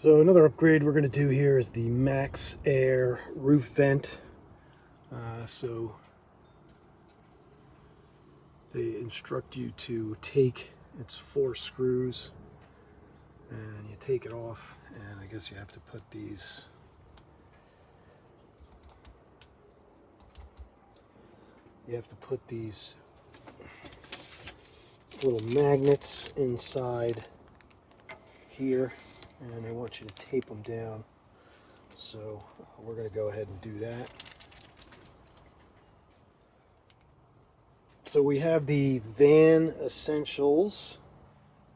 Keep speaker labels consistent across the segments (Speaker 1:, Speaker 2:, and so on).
Speaker 1: So another upgrade we're going to do here is the Max Air roof vent. So they instruct you to take its 4 screws and you take it off, and I guess you have to put these little magnets inside here, and they want you to tape them down. So we're going to go ahead and do that. So we have the Van Essentials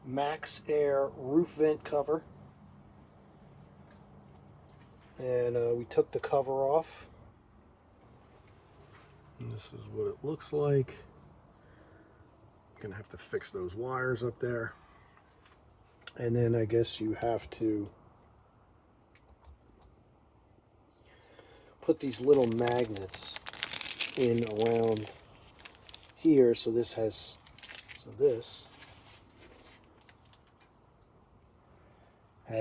Speaker 1: Max Air roof vent cover, and we took the cover off, and this is what it looks like. I'm gonna have to fix those wires up there, and then I guess you have to put these little magnets in around here. So this has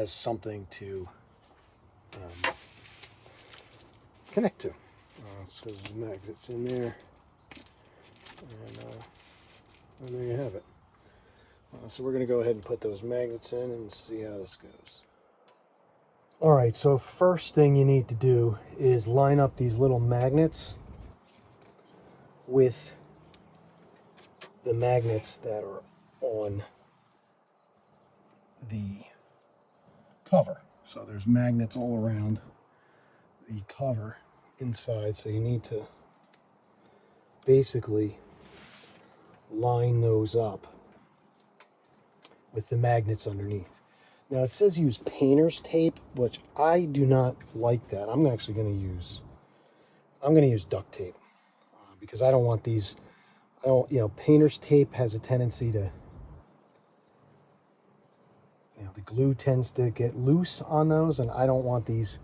Speaker 1: something to connect to. So there's magnets in there, and there you have it. So we're going to go ahead and put those magnets in and see how this goes. All right, so first thing you need to do is line up these little magnets with the magnets that are on the cover. So there's magnets all around the cover inside, so you need to basically line those up with the magnets underneath. Now it says use painter's tape, which I do not like that. I'm actually going to use duct tape because I don't want these. Painter's tape has a tendency to, the glue tends to get loose on those, and I don't want these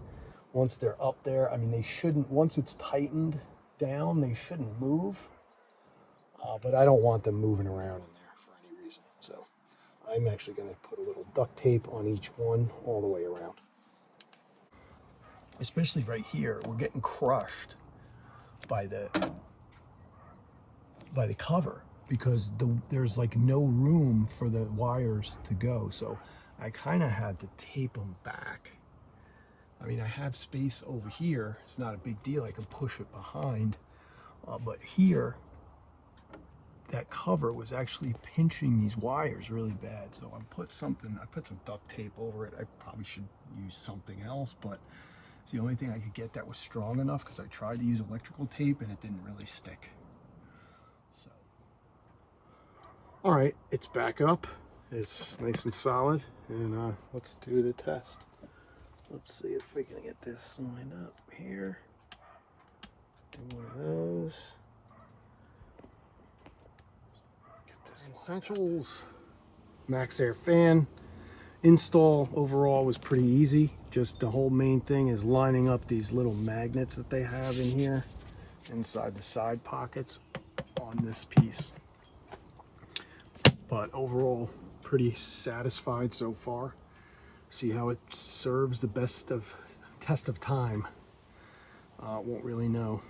Speaker 1: once they're up there. I mean, they shouldn't, once it's tightened down, they shouldn't move, but I don't want them moving around in there for any reason. So I'm actually going to put a little duct tape on each one all the way around. Especially right here, we're getting crushed by the cover because there's like no room for the wires to go. So I kind of had to tape them back. I mean, I have space over here. It's not a big deal. I can push it behind. But here, that cover was actually pinching these wires really bad. So I put some duct tape over it. I probably should use something else, but it's the only thing I could get that was strong enough because I tried to use electrical tape and it didn't really stick. So, all right, it's back up. It's nice and solid, and let's do the test. Let's see if we can get this lined up here. Do one of those. Get this Essentials Max Air fan install overall was pretty easy. Just the whole main thing is lining up these little magnets that they have in here inside the side pockets on this piece. But overall, pretty satisfied so far. See how it serves the test of time. Won't really know.